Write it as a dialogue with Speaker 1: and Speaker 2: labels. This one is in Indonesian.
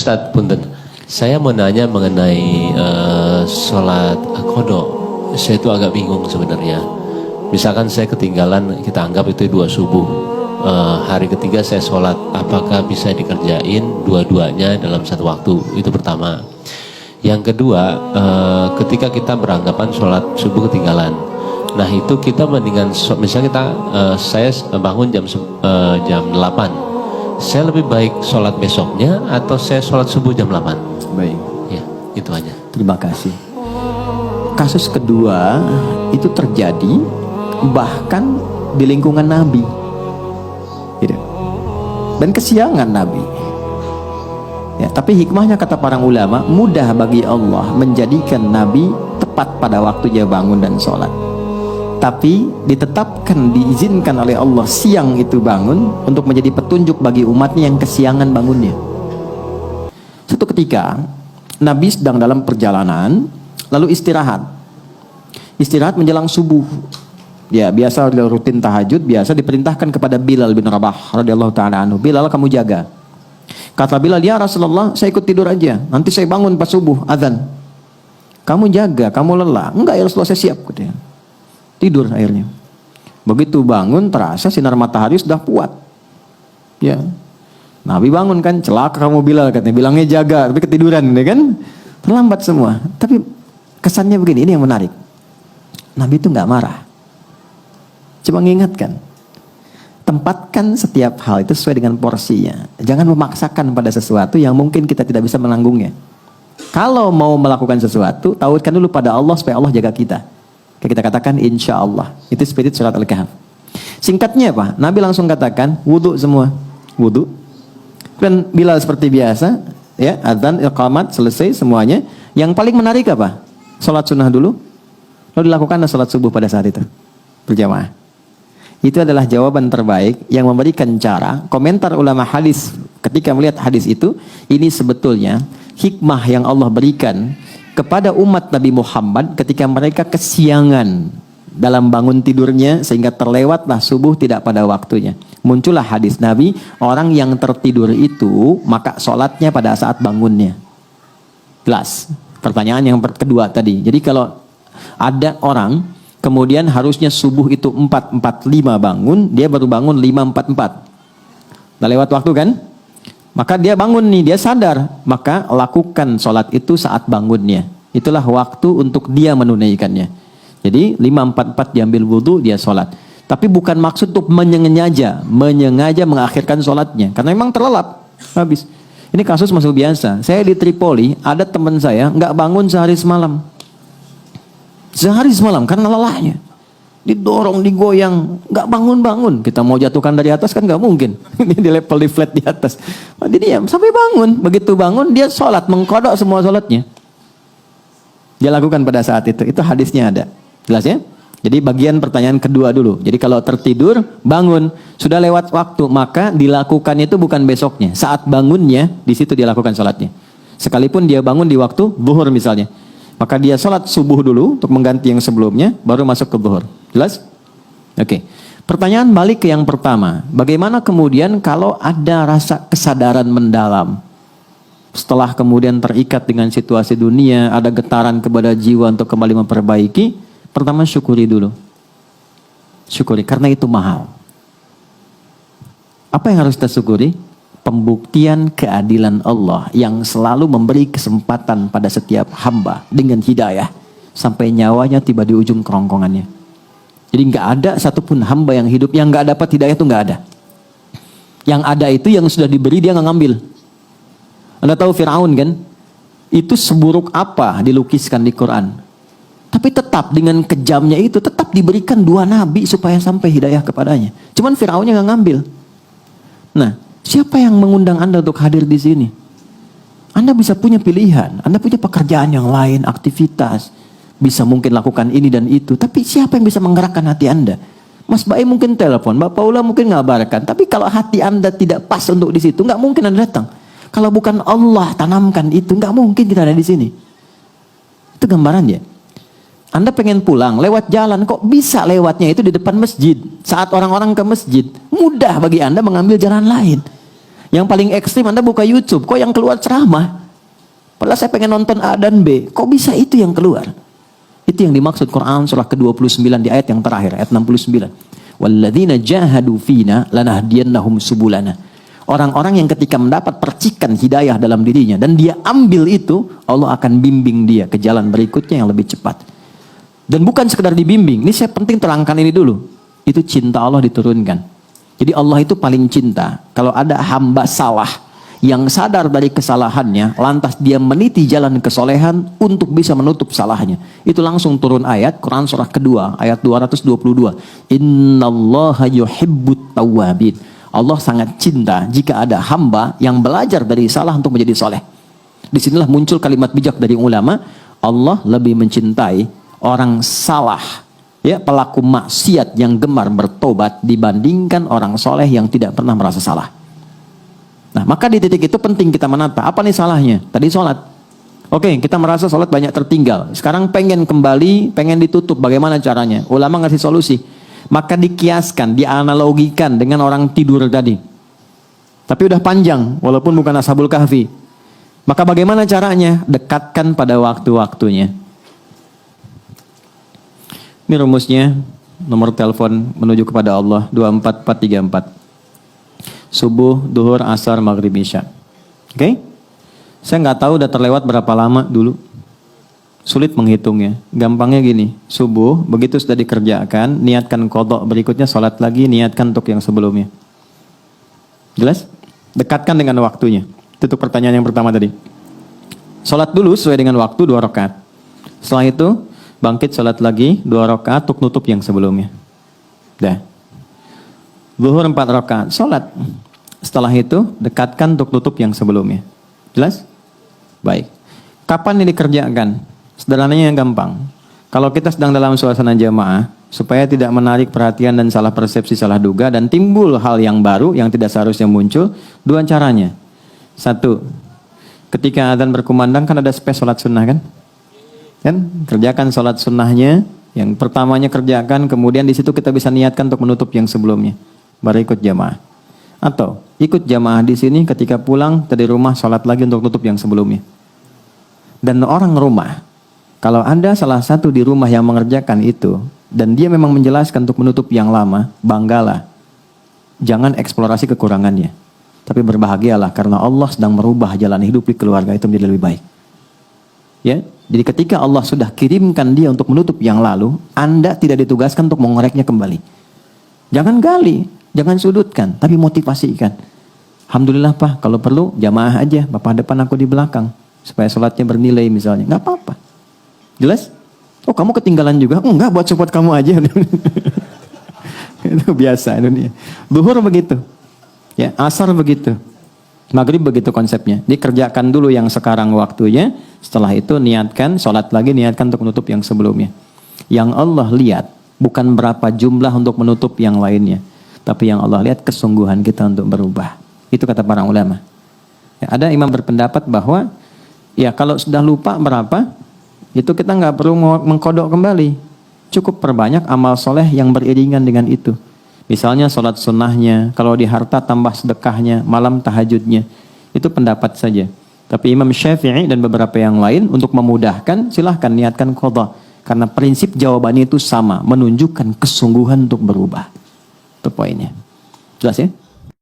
Speaker 1: Ustadz, punten. Saya mau nanya mengenai sholat qadha. Saya itu agak bingung sebenarnya. Misalkan saya ketinggalan, kita anggap itu 2 subuh. Hari ketiga saya sholat, apakah bisa dikerjain dua-duanya dalam satu waktu? Itu pertama. Yang kedua, ketika kita beranggapan sholat subuh ketinggalan, nah itu kita mendingan, misalnya kita, saya bangun jam 8, saya lebih baik sholat besoknya atau saya sholat subuh jam 8?
Speaker 2: Baik.
Speaker 1: Ya, itu aja.
Speaker 2: Terima kasih. Kasus kedua itu terjadi bahkan di lingkungan Nabi, gitu. Dan kesiangan Nabi. Ya, tapi hikmahnya kata para ulama, mudah bagi Allah menjadikan Nabi tepat pada waktu dia bangun dan sholat. Tapi ditetapkan, diizinkan oleh Allah siang itu bangun untuk menjadi petunjuk bagi umatnya yang kesiangan bangunnya. Suatu ketika Nabi sedang dalam perjalanan, lalu istirahat menjelang subuh. Ya, biasa rutin tahajud, biasa diperintahkan kepada Bilal bin Rabah radhiyallahu taala anhu, Bilal, kamu jaga. Kata Bilal, ya Rasulullah, saya ikut tidur aja, nanti saya bangun pas subuh azan. Kamu jaga, kamu lelah. Enggak ya Rasulullah, saya siap, katanya. Tidur akhirnya. Begitu bangun terasa sinar matahari sudah kuat. Ya. Nabi bangun kan, celaka kamu Bilal, katanya. Bilangnya jaga, tapi ketiduran, ya kan? Terlambat semua. Tapi kesannya begini, ini yang menarik. Nabi itu nggak marah. Cuma mengingatkan. Tempatkan setiap hal itu sesuai dengan porsinya. Jangan memaksakan pada sesuatu yang mungkin kita tidak bisa menanggungnya. Kalau mau melakukan sesuatu, tauhidkan dulu pada Allah supaya Allah jaga kita. Kayak kita katakan insya Allah. Itu spirit surat Al-Kahf. Singkatnya apa? Nabi langsung katakan wudu semua. Wudu. Dan Bilal seperti biasa, ya, adzan, iqamat, selesai semuanya. Yang paling menarik apa? Salat sunnah dulu. Lalu dilakukan salat subuh pada saat itu berjamaah. Itu adalah jawaban terbaik yang memberikan cara. Komentar ulama hadis ketika melihat hadis itu, ini sebetulnya hikmah yang Allah berikan kepada umat Nabi Muhammad ketika mereka kesiangan dalam bangun tidurnya sehingga terlewatlah subuh tidak pada waktunya. Muncullah hadis Nabi, orang yang tertidur itu maka sholatnya pada saat bangunnya. Jelas. Pertanyaan yang kedua tadi. Jadi kalau ada orang kemudian harusnya subuh itu 4.45 bangun, dia baru bangun 5.44. Udah lewat waktu kan? Maka dia bangun nih, dia sadar. Maka lakukan sholat itu saat bangunnya. Itulah waktu untuk dia menunaikannya. Jadi 5.44 diambil wudhu, dia sholat. Tapi bukan maksud untuk menyengaja mengakhirkan sholatnya. Karena memang terlelap, habis. Ini kasus masuk biasa. Saya di Tripoli, ada teman saya nggak bangun sehari semalam. Sehari semalam karena lelahnya. Didorong, digoyang, nggak bangun-bangun. Kita mau jatuhkan dari atas kan nggak mungkin. Ini di level di flat di atas. Dia diam sampai bangun. Begitu bangun dia sholat, mengkodok semua sholatnya. Dia lakukan pada saat itu. Itu hadisnya ada. Jelas ya? Jadi bagian pertanyaan kedua dulu. Jadi kalau tertidur, bangun, sudah lewat waktu, maka dilakukan itu bukan besoknya. Saat bangunnya, di situ dia lakukan sholatnya. Sekalipun dia bangun di waktu zuhur misalnya. Maka dia sholat subuh dulu untuk mengganti yang sebelumnya, baru masuk ke zuhur. Jelas? Oke. Pertanyaan balik ke yang pertama. Bagaimana kemudian kalau ada rasa kesadaran mendalam? Setelah kemudian terikat dengan situasi dunia, ada getaran kepada jiwa untuk kembali memperbaiki. Pertama syukuri dulu. Syukuri, karena itu mahal. Apa yang harus kita syukuri? Pembuktian keadilan Allah yang selalu memberi kesempatan pada setiap hamba dengan hidayah sampai nyawanya tiba di ujung kerongkongannya. Jadi nggak ada satupun hamba yang hidup yang nggak dapat hidayah, itu nggak ada. Yang ada itu yang sudah diberi dia nggak ngambil. Anda tahu Fir'aun kan? Itu seburuk apa dilukiskan di Quran. Tapi tetap dengan kejamnya itu tetap diberikan 2 nabi supaya sampai hidayah kepadanya. Cuman Fir'aunnya nggak ngambil. Nah, siapa yang mengundang Anda untuk hadir di sini? Anda bisa punya pilihan, Anda punya pekerjaan yang lain, aktivitas, bisa mungkin lakukan ini dan itu. Tapi siapa yang bisa menggerakkan hati Anda? Mas Bae mungkin telepon, Mbak Paula mungkin ngabarkan. Tapi kalau hati Anda tidak pas untuk di situ, nggak mungkin Anda datang. Kalau bukan Allah tanamkan itu, nggak mungkin kita ada di sini. Itu gambarannya. Anda pengen pulang, lewat jalan, kok bisa lewatnya itu di depan masjid. Saat orang-orang ke masjid, mudah bagi Anda mengambil jalan lain. Yang paling ekstrim Anda buka YouTube, kok yang keluar ceramah? Padahal saya pengen nonton A dan B, kok bisa itu yang keluar? Itu yang dimaksud Quran surah ke-29 di ayat yang terakhir, ayat 69. Walladzina jahadu fina lanahdiyannahum subulana. Orang-orang yang ketika mendapat percikan hidayah dalam dirinya dan dia ambil itu, Allah akan bimbing dia ke jalan berikutnya yang lebih cepat. Dan bukan sekedar dibimbing, ini saya penting terangkan ini dulu. Itu cinta Allah diturunkan. Jadi Allah itu paling cinta kalau ada hamba salah yang sadar dari kesalahannya, lantas dia meniti jalan kesolehan untuk bisa menutup salahnya. Itu langsung turun ayat Quran surah kedua ayat 222. Innallaha yuhibbut tawwabin. Allah sangat cinta jika ada hamba yang belajar dari salah untuk menjadi soleh. Disinilah muncul kalimat bijak dari ulama, Allah lebih mencintai orang salah, ya, pelaku maksiat yang gemar bertobat dibandingkan orang soleh yang tidak pernah merasa salah. Nah, maka di titik itu penting kita menata. Apa nih salahnya? Tadi sholat. Oke, kita merasa sholat banyak tertinggal. Sekarang pengen kembali, pengen ditutup. Bagaimana caranya? Ulama ngasih solusi. Maka dikiaskan, dianalogikan dengan orang tidur tadi. Tapi udah panjang, walaupun bukan Ashabul Kahfi. Maka bagaimana caranya? Dekatkan pada waktu-waktunya. Ini rumusnya, nomor telepon menuju kepada Allah 24434. Subuh, duhur, asar, maghrib, isya. Oke? Saya nggak tahu udah terlewat berapa lama dulu. Sulit menghitungnya. Gampangnya gini, subuh, begitu sudah dikerjakan, niatkan qadha, berikutnya sholat lagi, niatkan untuk yang sebelumnya. Jelas? Dekatkan dengan waktunya. Itu pertanyaan yang pertama tadi. Sholat dulu sesuai dengan waktu 2 rakaat. Setelah itu, bangkit sholat lagi 2 rakaat untuk nutup yang sebelumnya. Dah. Zuhur 4 rakaat, sholat. Setelah itu, dekatkan untuk nutup yang sebelumnya. Jelas? Baik. Kapan ini dikerjakan? Sederhananya yang gampang. Kalau kita sedang dalam suasana jamaah, supaya tidak menarik perhatian dan salah persepsi, salah duga, dan timbul hal yang baru yang tidak seharusnya muncul, 2 caranya. 1, ketika adzan berkumandang kan ada space sholat sunnah kan? Kerjakan sholat sunnahnya, yang pertamanya kerjakan, kemudian di situ kita bisa niatkan untuk menutup yang sebelumnya, baru ikut jamaah. Atau ikut jamaah di sini, ketika pulang dari rumah sholat lagi untuk tutup yang sebelumnya. Dan orang rumah, kalau ada salah satu di rumah yang mengerjakan itu, dan dia memang menjelaskan untuk menutup yang lama, banggalah. Jangan eksplorasi kekurangannya, tapi berbahagialah karena Allah sedang merubah jalan hidup di keluarga itu menjadi lebih baik. Ya, jadi ketika Allah sudah kirimkan dia untuk menutup yang lalu, Anda tidak ditugaskan untuk mengoreknya kembali. Jangan gali, jangan sudutkan, tapi motivasikan. Alhamdulillah Pak, kalau perlu jamaah aja, Bapak depan aku di belakang, supaya sholatnya bernilai misalnya, nggak apa-apa. Jelas? Oh, kamu ketinggalan juga? Enggak, buat support kamu aja. Itu biasa dunia. Zuhur begitu. Ya, asar begitu. Maghrib begitu konsepnya. Dikerjakan dulu yang sekarang waktunya, setelah itu niatkan, sholat lagi, niatkan untuk menutup yang sebelumnya. Yang Allah lihat bukan berapa jumlah untuk menutup yang lainnya, tapi yang Allah lihat kesungguhan kita untuk berubah. Itu kata para ulama. Ya, ada imam berpendapat bahwa ya kalau sudah lupa berapa, itu kita nggak perlu mengkodok kembali. Cukup perbanyak amal soleh yang beriringan dengan itu. Misalnya sholat sunnahnya, kalau di harta tambah sedekahnya, malam tahajudnya. Itu pendapat saja. Tapi Imam Syafi'i dan beberapa yang lain untuk memudahkan, silahkan niatkan qadha. Karena prinsip jawabannya itu sama, menunjukkan kesungguhan untuk berubah. Itu poinnya. Jelas ya?